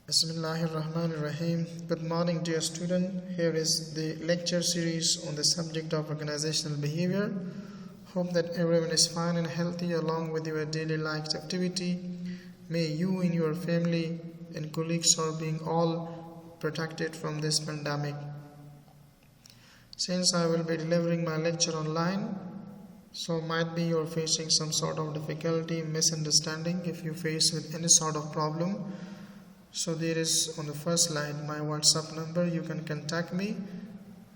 Bismillahirrahmanirrahim. Good morning, dear student. Here is the lecture series on the subject of organizational behavior. Hope that everyone is fine and healthy along with your daily life activity. May you and your family and colleagues are being all protected from this pandemic. Since I will be delivering my lecture online, so might be you're facing some sort of difficulty, misunderstanding. If you face with any sort of problem, so there is on the first slide my WhatsApp number. You can contact me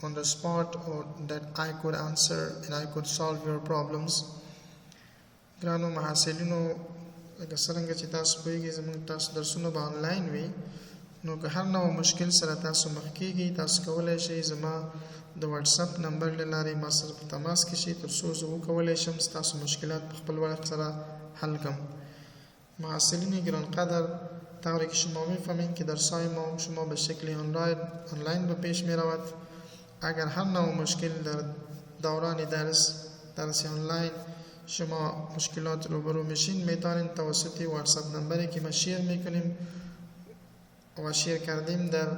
on the spot, or that I could answer and I could solve your problems. Grano mahasilino saranga چې تاسو پوهیږئ زموږ تاسو درسونه به آنلاین وي، نو که هر نوع مشکل سره تاسو مخ کیږئ تاسو کولی شئ زما د واتساپ نمبر له لارې ما سره په تماس کې شئ، تر څو زه وکولی شم ستاسو مشکلات په خپل وخت سره حل کړم. محصلین گرانقدر، طوری که شما میفهمین که درسای ما شما به شکل آنلاین به پیش میرود. اگر هر نوع مشکل در دوران درس آنلاین شما مشکلات روبرو میشین، میتونین توسط واتساپ نمبری که ما شیر میکنیم و شیر کردیم در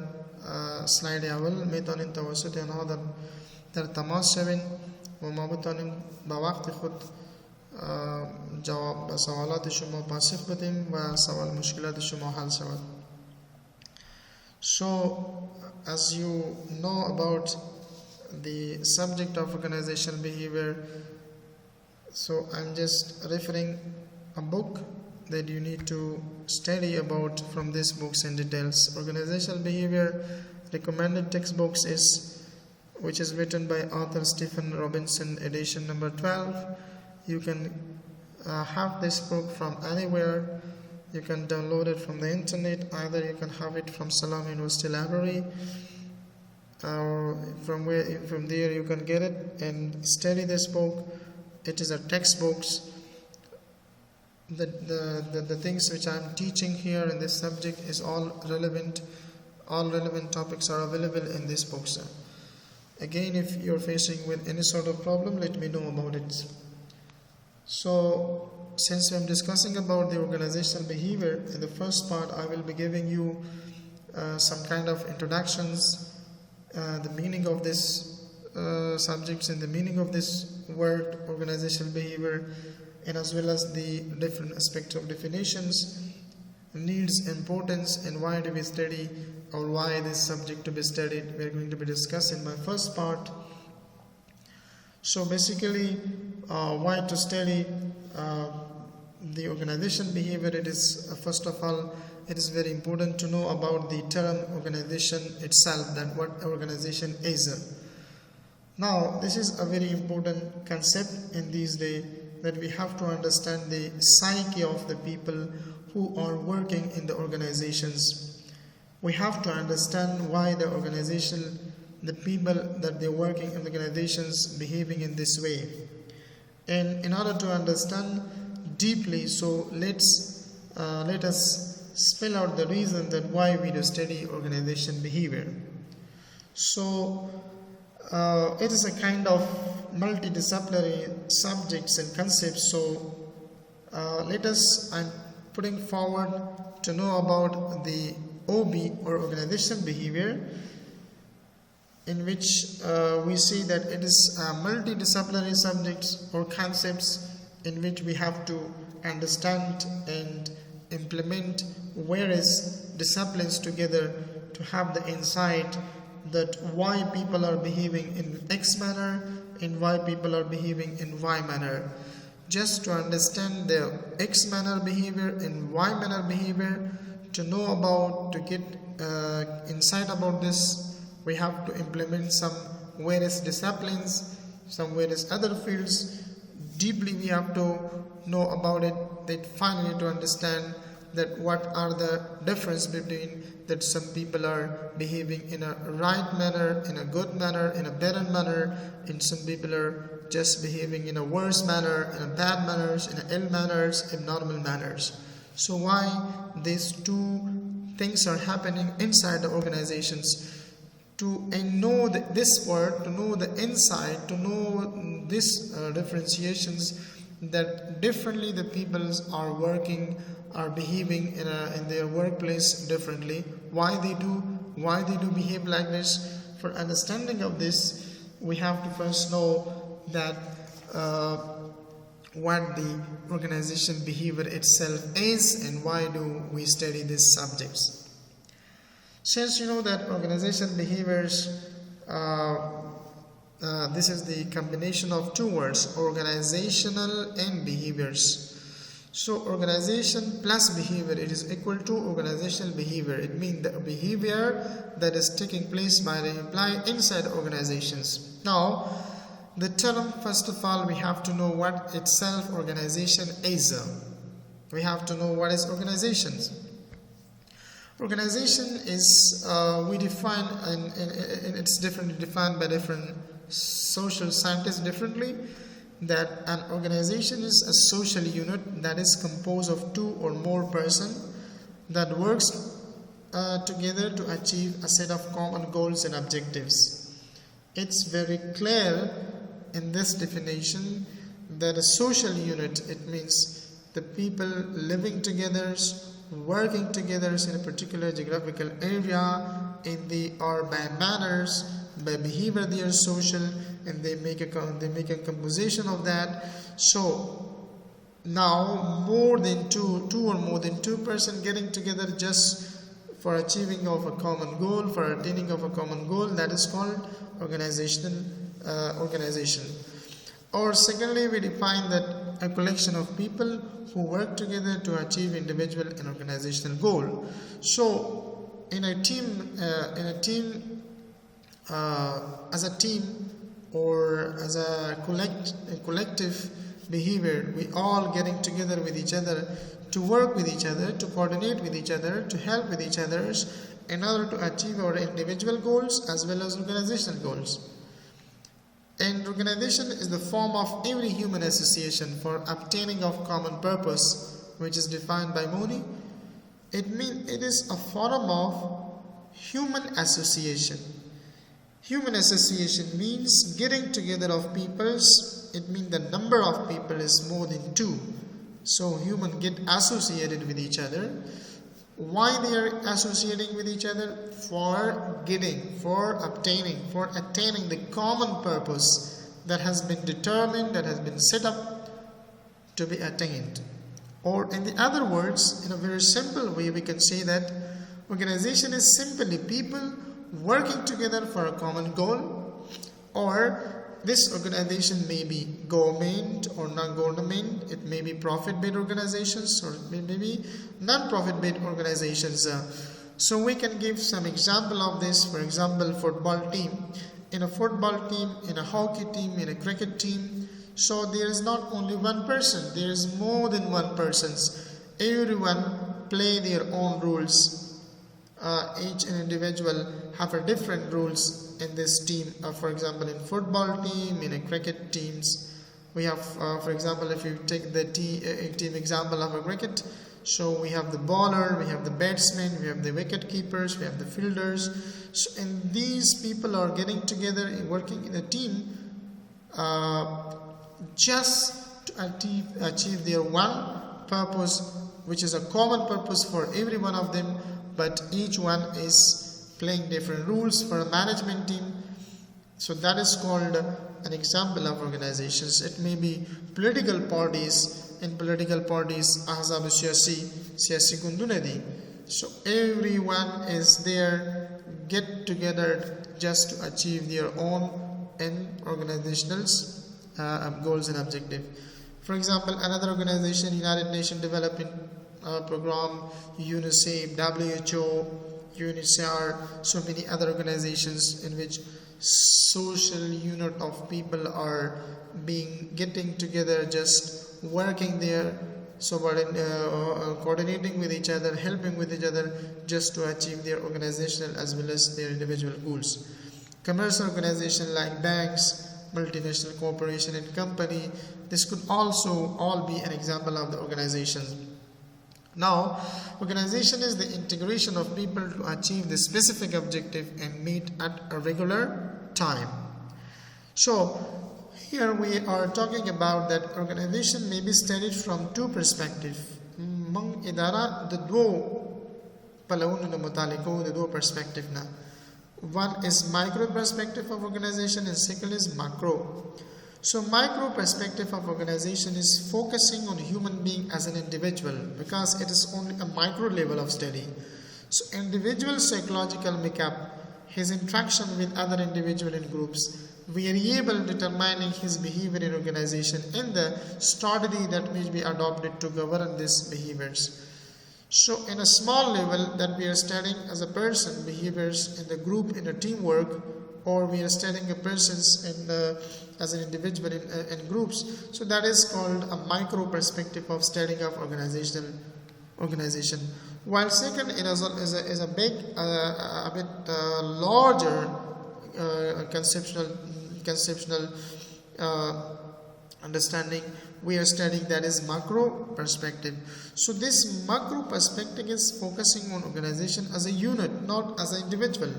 سلاید اول، میتونین توسط آنها در تماس شوین و ما بتونیم با وقت خود جواب سوالات شما پاسخ بدیم و سوال مشکلات شما حل شود. So, as you know about the subject of organizational behavior, so I'm just referring a book that you need to study about from these books in details. Organizational behavior recommended textbooks which is written by author Stephen Robinson, edition number 12. You can have this book from anywhere. You can download it from the internet. Either you can have it from Salam University Library, or from there you can get it and study this book. It is a textbook. The things which I am teaching here in this subject is all relevant. All relevant topics are available in this book. Again, if you're facing with any sort of problem, let me know about it. So, since I'm discussing about the organizational behavior, in the first part I will be giving you some kind of introductions, the meaning of this subjects and the meaning of this word organizational behavior, and as well as the different aspects of definitions, needs, importance, and why do we study, or why this subject to be studied. We are going to be discussing my first part. So basically, why to study the organization behavior? It is first of all, it is very important to know about the term organization itself, that what organization is. Now, this is a very important concept in these days, that we have to understand the psyche of the people who are working in the organizations. We have to understand why the organization, the people that they're working in the organizations behaving in this way. And in order to understand deeply, so let us spell out the reason that why we do study organization behavior. So it is a kind of multidisciplinary subjects and concepts. So I'm putting forward to know about the OB, or organizational behavior, in which we see that it is multidisciplinary subjects or concepts in which we have to understand and implement various disciplines together to have the insight that why people are behaving in X manner and why people are behaving in Y manner. Just to understand the X manner behavior and Y manner behavior, to know about, to get insight about this, we have to implement some various disciplines, some various other fields. Deeply we have to know about it, that finally to understand that what are the difference between that some people are behaving in a right manner, in a good manner, in a better manner, and some people are just behaving in a worse manner, in a bad manners, in a ill manners, abnormal manners. So why these two things are happening inside the organizations? To know this word, to know the insight, to know this differentiations, that differently the peoples are working are behaving in their workplace differently. Why they do behave like this? For understanding of this, we have to first know that what the organization behavior itself is and why do we study these subjects. Since you know that organization behaviors, this is the combination of two words, organizational and behaviors. So organization plus behavior, it is equal to organizational behavior. It means the behavior that is taking place by the employee inside organizations. Now, the term, first of all, we have to know what itself organization is. We have to know what is organizations. Organization is, we define, and it's differently defined by different social scientists differently, that an organization is a social unit that is composed of two or more persons that works together to achieve a set of common goals and objectives. It's very clear in this definition that a social unit, it means the people living together, working together in a particular geographical area, in the or by manners, by behavior they are social, and they make a composition of that. So now more than two or more than two persons getting together just for achieving of a common goal, for attaining of a common goal, that is called organization. Or secondly, we define that a collection of people who work together to achieve individual and organizational goal. So in a team, as a team or as a collective behavior, we all getting together with each other to work with each other, to coordinate with each other, to help with each other in order to achieve our individual goals as well as organizational goals. And organization is the form of every human association for obtaining of common purpose, which is defined by Mooney. It is a form of human association. Human association means getting together of peoples. It means the number of people is more than two. So human get associated with each other. Why they are associating with each other? For getting, for obtaining, for attaining the common purpose that has been determined, that has been set up to be attained. Or in the other words, in a very simple way, we can say that organization is simply people working together for a common goal, or this organization may be government or non-government, it may be profit-based organizations, or it may be non-profit-based organizations. So we can give some example of this. For example, football team. In a football team, in a hockey team, in a cricket team, so there is not only one person, there is more than one persons. Everyone play their own rules. Each individual have a different rules in this team. For example, in football team, in a cricket teams, we have, for example, if you take the team example of a cricket, so we have the bowler, we have the batsman, we have the wicket keepers, we have the fielders. So, and these people are getting together and working in a team just to achieve their one purpose, which is a common purpose for every one of them, but each one is playing different rules. For a management team, so that is called an example of organizations. It may be political parties. In political parties, ahzab siyasi gundunadi. So everyone is there, get together just to achieve their own and organizational goals and objectives. For example, another organization, United Nations Development Program, UNICEF, WHO, UNHCR, so many other organizations in which social unit of people are getting together, just working there, so coordinating with each other, helping with each other, just to achieve their organizational as well as their individual goals. Commercial organization like banks, multinational corporation and company, this could also all be an example of the organizations. Now, organization is the integration of people to achieve the specific objective and meet at a regular time. So here we are talking about that organization may be studied from two perspectives. among idara the dwo palawun na mutaliko the dwo perspective na. One is micro perspective of organization and second is macro. So micro perspective of organization is focusing on human being as an individual because it is only a micro level of study. So individual psychological makeup, his interaction with other individual in groups, variable determining his behavior in organization and the strategy that may be adopted to govern these behaviors. So in a small level that we are studying as a person behaviors in the group in a teamwork, or we are studying a person's as an individual in groups. So that is called a micro perspective of studying of organization. While second, it is a big, a bit larger conceptual understanding. We are studying that is macro perspective. So this macro perspective is focusing on organization as a unit, not as an individual.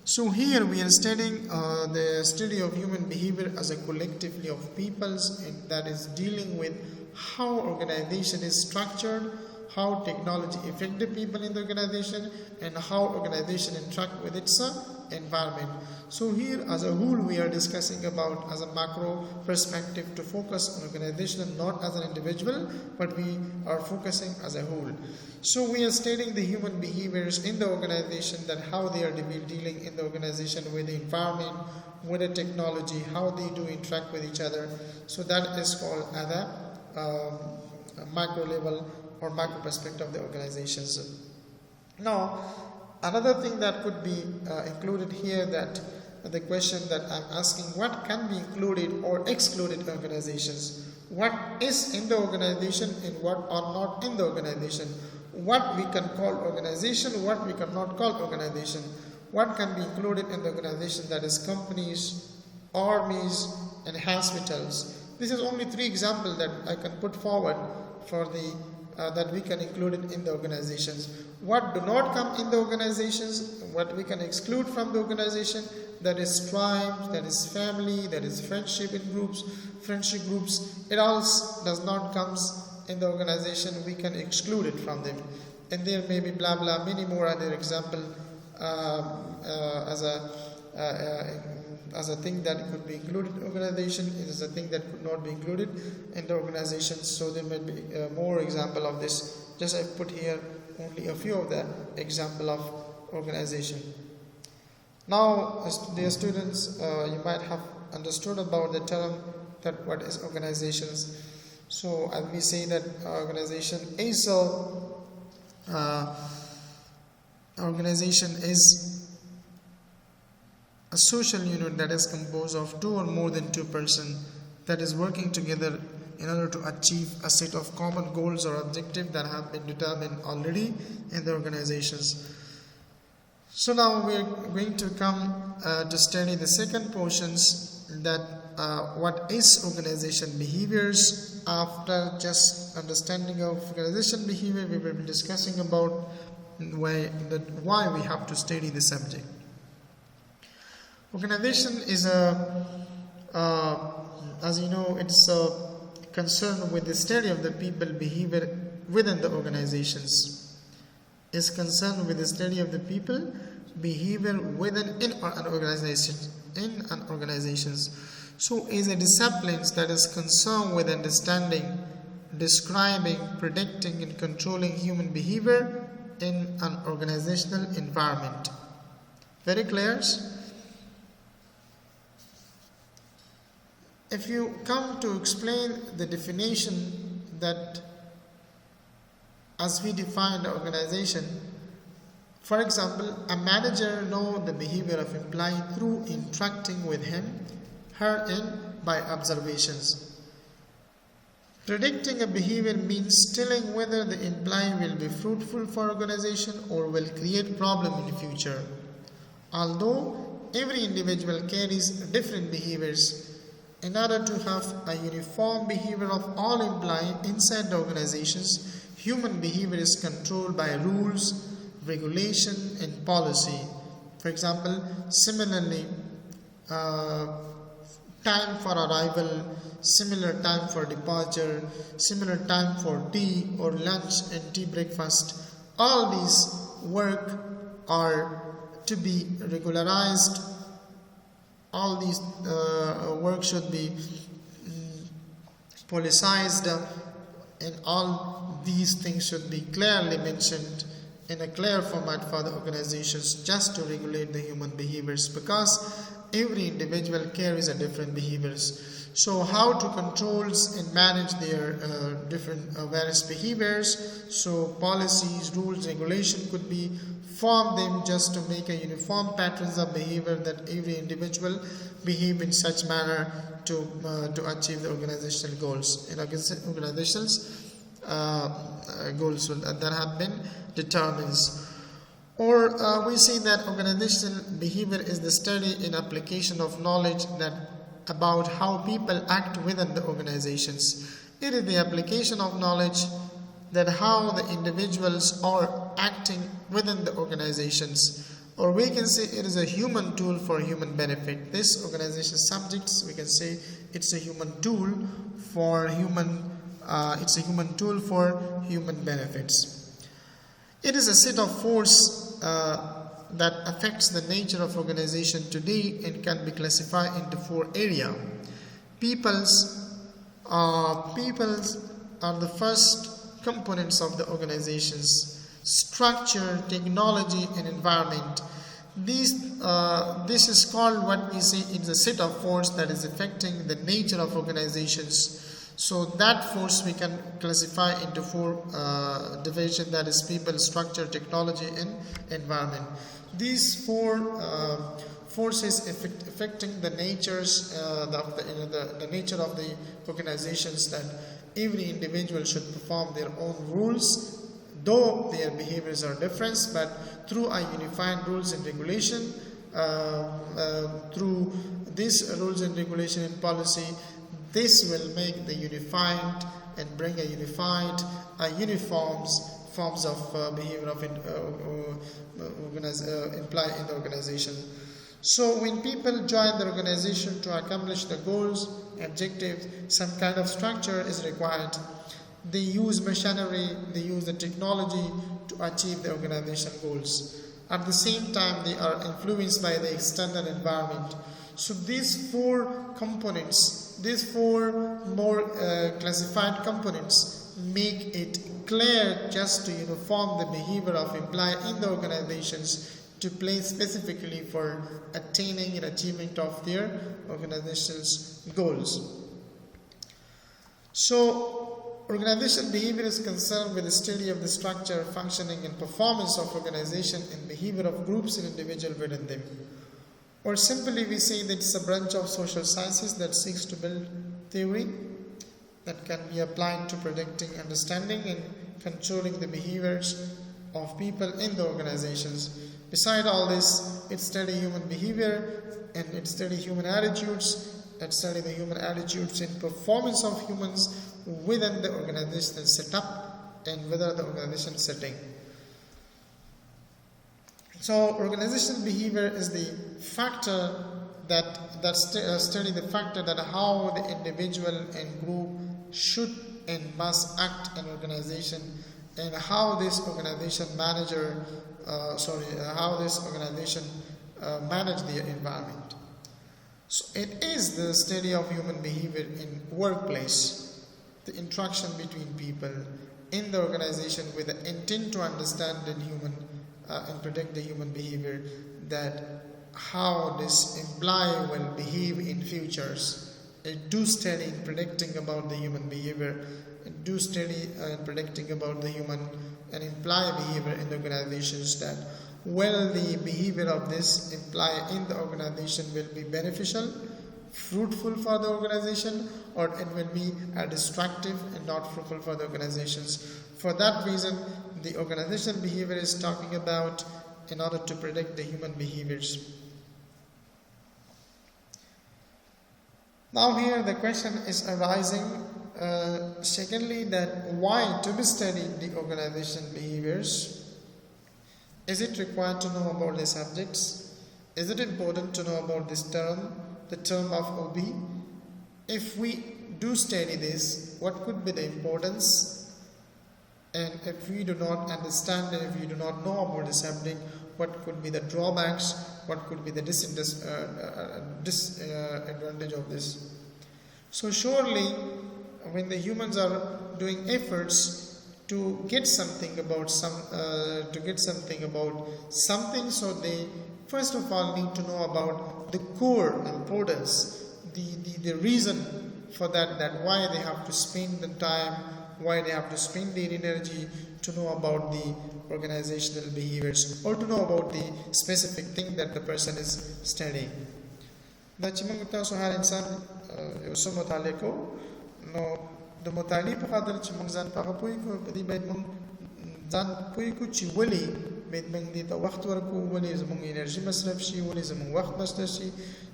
So here we are studying the study of human behavior as a collectively of peoples, and that is dealing with how organization is structured, how technology affect the people in the organization, and how organization interact with its environment. So here as a whole we are discussing about as a macro perspective to focus on organization, not as an individual, but we are focusing as a whole. So we are studying the human behaviors in the organization, that how they are dealing in the organization with the environment, with the technology, how they do interact with each other. So that is called as a macro level or macro perspective of the organizations. Now, another thing that could be included here, that the question that I'm asking, what can be included or excluded in organizations? What is in the organization and what are not in the organization? What we can call organization, what we cannot call organization. What can be included in the organization, that is companies, armies, and hospitals. This is only 3 examples that I can put forward for the that we can include it in the organizations. What do not come in the organizations, what we can exclude from the organization, that is tribe, that is family, that is friendship groups. It all does not comes in the organization. We can exclude it from them. And there may be blah blah many more other example as a thing that could be included in the organization. It is a thing that could not be included in the organization. So there may be more example of this. Just I put here only a few of the example of organization. Now, dear students, you might have understood about the term that what is organizations. So as we say that organization is a social unit that is composed of 2 or more than 2 persons that is working together in order to achieve a set of common goals or objectives that have been determined already in the organizations. So now we are going to come to study the second portions, that what is organization behaviors. After just understanding of organization behavior, we will be discussing about why we have to study the subject. Organization is as you know, it's concerned with the study of the people behavior within the organizations. Is concerned with the study of the people behavior within an organizations. So is a discipline that is concerned with understanding, describing, predicting, and controlling human behavior in an organizational environment. Very clear? If you come to explain the definition, that as we define the organization, for example, a manager knows the behavior of employee through interacting with him, her, and by observations. Predicting a behavior means telling whether the employee will be fruitful for organization or will create problem in the future. Although every individual carries different behaviors, in order to have a uniform behavior of all employees inside the organizations, human behavior is controlled by rules, regulation, and policy. For example, similarly, time for arrival, similar time for departure, similar time for tea or lunch and tea breakfast. All these work are to be regularized. All these work should be politicized, and all these things should be clearly mentioned in a clear format for the organizations, just to regulate the human behaviors, because every individual carries a different behaviors. So how to controls and manage their different various behaviors. So policies, rules, regulation could be form them just to make a uniform patterns of behavior that every individual behave in such manner to achieve the organizational goals. In organizations goals that have been determined. Or we see that organizational behavior is the study and application of knowledge that about how people act within the organizations. It is the application of knowledge that how the individuals are acting within the organizations. Or we can say it is a human tool for human benefit. This organization subjects, we can say it's a human tool for human benefits. It is a set of force that affects the nature of organization today and can be classified into 4 areas. Peoples are the first components of the organizations. Structure, technology, and environment. This is called what we say is a set of force that is affecting the nature of organizations. So that force we can classify into 4 divisions, that is people, structure, technology, and environment. These 4 forces affecting the natures the nature of the organizations, that every individual should perform their own rules, though their behaviors are different, but through a unified rules and regulation, through these rules and regulation and policy, this will make the unified and bring a unified, forms of behavior of imply in the organization. So when people join the organization to accomplish the goals, objectives, some kind of structure is required. They use machinery, they use the technology to achieve the organization goals. At the same time, they are influenced by the external environment. So these 4 components, these 4 more classified components make it clear just to uniform the behavior of employee in the organizations to play specifically for attaining and achievement of their organization's goals. So organizational behavior is concerned with the study of the structure, functioning, and performance of organization and behavior of groups and individuals within them. Or simply we say that it's a branch of social sciences that seeks to build theory that can be applied to predicting, understanding, and controlling the behaviors of people in the organizations. Beside all this, it studies human behavior and it studies human attitudes. It studies the human attitudes and performance of humans within the organizational setup and within the organization setting. So organizational behavior is the factor that study the factor that how the individual and group should and must act in organization, and how this organization manage the environment. So it is the study of human behavior in workplace, the interaction between people in the organization with the intent to understand and predict the human behavior, that how this employee will behave in futures. It do study in predicting about the human behavior. It do study in predicting about the human and employee behavior in the organizations, that will the behavior of this employee in the organization will be beneficial, fruitful for the organization, or it will be destructive and not fruitful for the organizations. For that reason, the organizational behavior is talking about in order to predict the human behaviors. Now here the question is arising, secondly, that why to be studied the organizational behaviors? Is it required to know about the subjects? Is it important to know about this term, the term of OB? if we do study this, what could be the importance? And if we do not understand and if we do not know about the subject, what could be the drawbacks, what could be the disadvantage of this? So surely, when the humans are doing efforts to get something about something, so they first of all need to know about the core importance, the reason for that why they have to spend the time, why they have to spend their energy to know about the organizational behaviors or to know about the specific thing that the person is studying. Da chimang ta so har insan yo mutali ko no the mutali pa kadal chimang zan pa kapoy ko padi bait mong zan poy ko chi wali bait mang dita waqt war ko wali zamong energy masraf shi wali zamong waqt masraf shi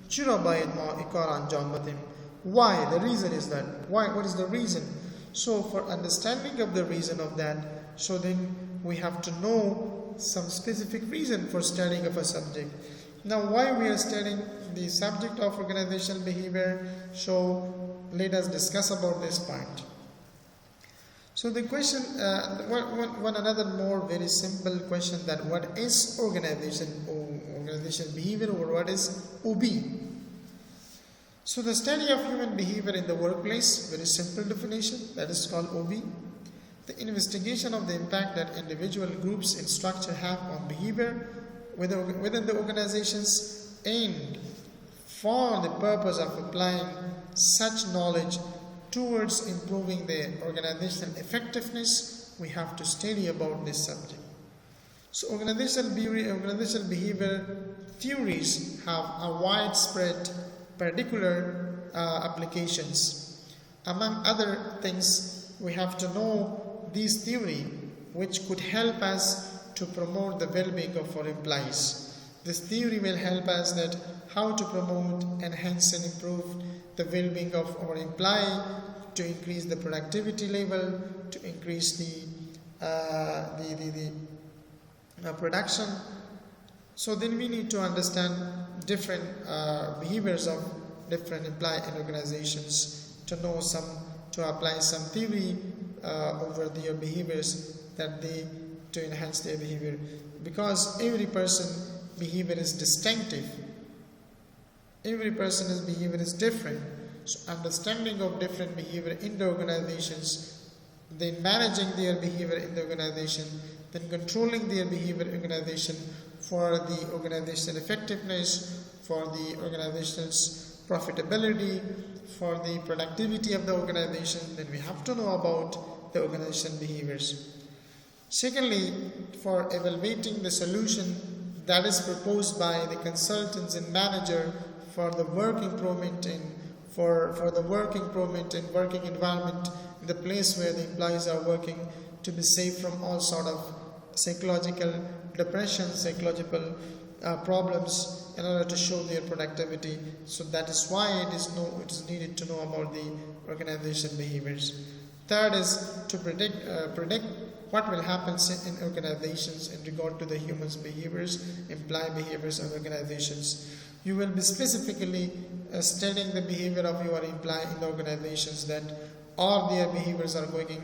chira bayad ma ikar anjam batim. Why? The reason is that. Why? What is the reason? So for understanding of the reason of that, so then we have to know some specific reason for studying of a subject. Now why we are studying the subject of organizational behavior, so let us discuss about this point. So the question, one another more very simple question, that what is organizational behavior, or what is OB? So the study of human behavior in the workplace, very simple definition, that is called OB. The investigation of the impact that individual groups in structure have on behavior within the organizations, and for the purpose of applying such knowledge towards improving the organizational effectiveness, we have to study about this subject. So organizational behavior theories have a widespread particular applications. Among other things, we have to know this theory which could help us to promote the well-being of our employees. This theory will help us that how to promote, enhance and improve the well-being of our employee, to increase the productivity level, to increase the production. So then we need to understand different behaviors of different employee and organizations, to know to apply some theory over their behaviors to enhance their behavior, because every person's behavior is distinctive. Every person's behavior is different. So understanding of different behavior in the organizations, then managing their behavior in the organization, then controlling their behavior in the organization for the organizational effectiveness, for the organization's profitability, for the productivity of the organization, then we have to know about the organizational behaviors. Secondly, for evaluating the solution that is proposed by the consultants and manager for the work improvement for the work improvement and working environment in the place where the employees are working, to be safe from all sort of psychological depression, psychological problems, in order to show their productivity. So that is why it is needed to know about the organization behaviors. Third is to predict what will happen in organizations in regard to the humans' behaviors, employee behaviors of organizations. You will be specifically studying the behavior of your employee in the organizations, that all their behaviors are going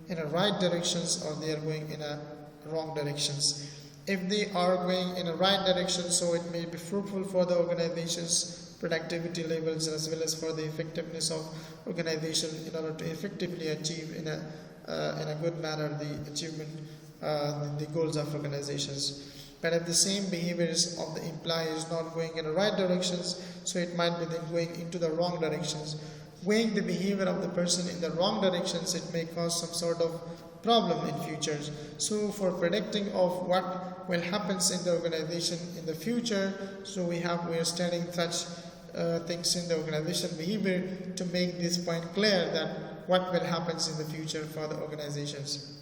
in a right directions or they are going in a wrong directions. If they are going in a right direction, so it may be fruitful for the organization's productivity levels as well as for the effectiveness of organization, in order to effectively achieve in a good manner the achievement, the goals of organizations. But if the same behaviors of the employee is not going in the right directions, so it might be then going into the wrong directions. Weighing the behavior of the person in the wrong directions, it may cause some sort of problem in future. So for predicting of what will happen in the organization in the future, so we are studying such things in the organization behavior to make this point clear, that what will happen in the future for the organizations.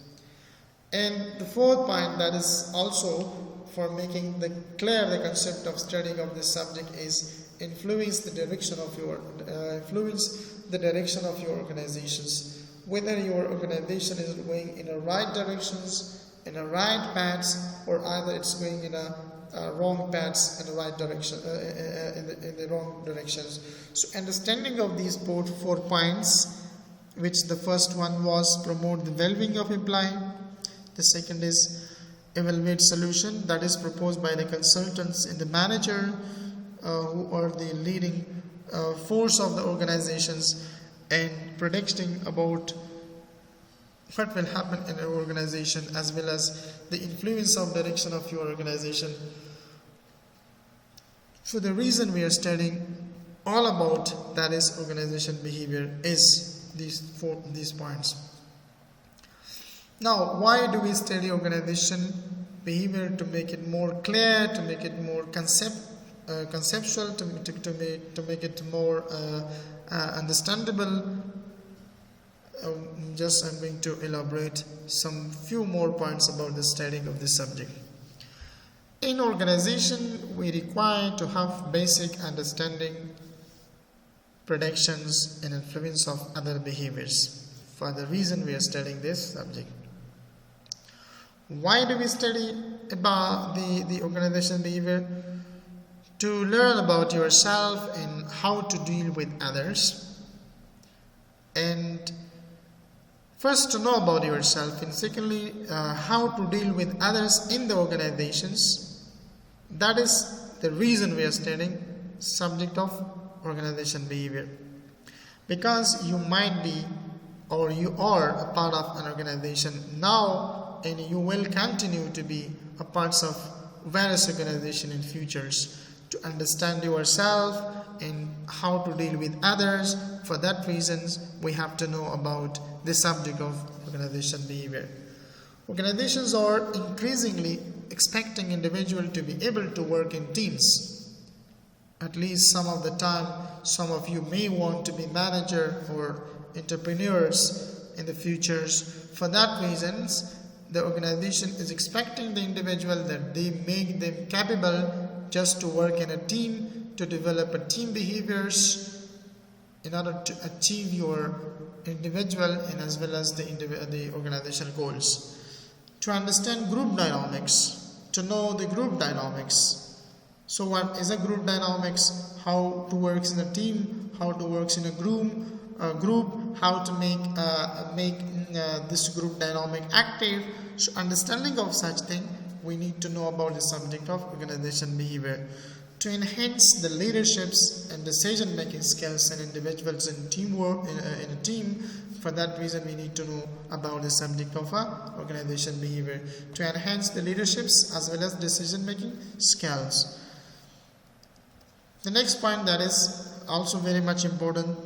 And the fourth point, that is also for making clear the concept of studying of this subject, is influence the direction of your organizations. Whether your organization is going in the right directions in a right paths, or either it's going in a wrong paths in the right direction, in the wrong directions. So understanding of these 4 points, which the first one was promote the well-being of employee, the second is evaluate solution, that is proposed by the consultants and the manager, who are the leading force of the organizations, and predicting about what will happen in an organization, as well as the influence of direction of your organization. So the reason we are studying all about, that is organization behavior, is these points. Now, why do we study organization behavior? To make it more clear, to make it more conceptual, to make it more understandable. I'm going to elaborate some few more points about the studying of this subject. In organization, we require to have basic understanding, predictions, and influence of other behaviors. For the reason we are studying this subject. Why do we study about the organization behavior? To learn about yourself and how to deal with others. And first, to know about yourself, and secondly, how to deal with others in the organizations. That is the reason we are studying subject of organization behavior. Because you might be, or you are a part of an organization now, and you will continue to be a part of various organizations in futures. To understand yourself and how to deal with others, for that reasons we have to know about the subject of organization behavior. Organizations are increasingly expecting individuals to be able to work in teams. At least some of the time, some of you may want to be manager or entrepreneurs in the futures. For that reasons, the organization is expecting the individual that they make them capable just to work in a team, to develop a team behaviors in order to achieve your individual and as well as the organizational goals. To understand group dynamics, to know the group dynamics. So what is a group dynamics? How to work in a team, how to work in a group, how to make this group dynamic active. So understanding of such thing, we need to know about the subject of organization behavior. To enhance the leaderships and decision making skills in individuals in teamwork in a team, for that reason we need to know about the subject of organization behavior. To enhance the leaderships as well as decision making skills. The next point that is also very much important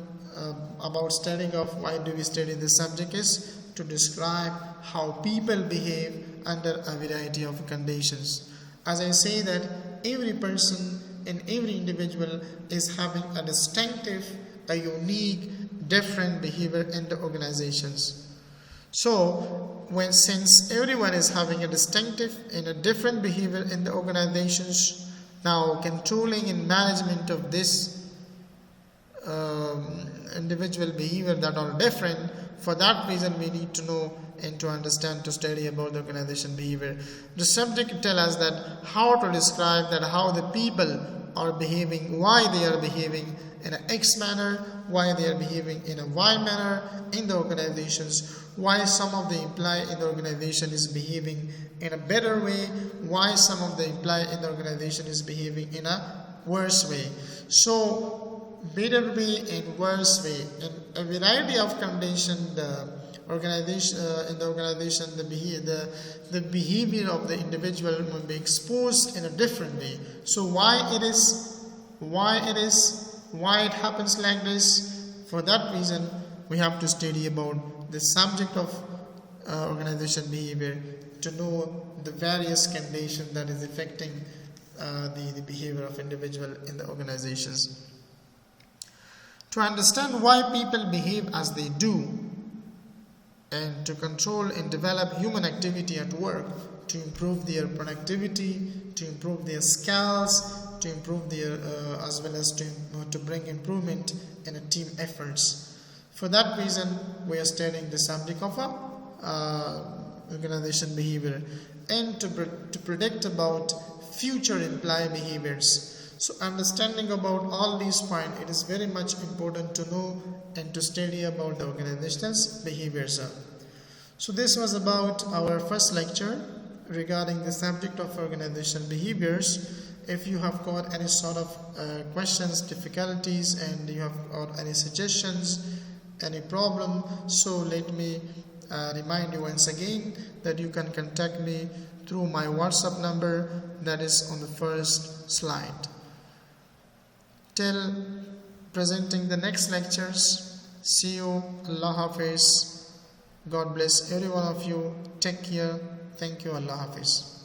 about studying of why do we study this subject is to describe how people behave under a variety of conditions. As I say that every person and every individual is having a distinctive, a unique, different behavior in the organizations. So, since everyone is having a distinctive and a different behavior in the organizations, now controlling and management of this individual behavior that are different, for that reason we need to know and to understand, to study about the organization behavior. The subject tells us that how to describe that how the people are behaving, why they are behaving in an X manner, why they are behaving in a Y manner in the organizations, why some of the employee in the organization is behaving in a better way, why some of the employee in the organization is behaving in a worse way. So better way and worse way, in a variety of conditions, the organization the behavior of the individual will be exposed in a different way. So why it happens like this? For that reason we have to study about the subject of organization behavior, to know the various conditions that is affecting the behavior of individual in the organizations. To understand why people behave as they do, and to control and develop human activity at work, to improve their productivity, to improve their skills, to improve their as well as to bring improvement in a team efforts. For that reason we are studying the subject of organization behavior, and to predict about future employee behaviors. So understanding about all these points, it is very much important to know and to study about the organization's behaviors. So this was about our first lecture regarding the subject of organizational behaviors. If you have got any sort of questions, difficulties, and you have got any suggestions, any problem, so let me remind you once again that you can contact me through my WhatsApp number that is on the first slide. Till presenting the next lectures, see you. Allah Hafiz. God bless every one of you. Take care. Thank you. Allah Hafiz.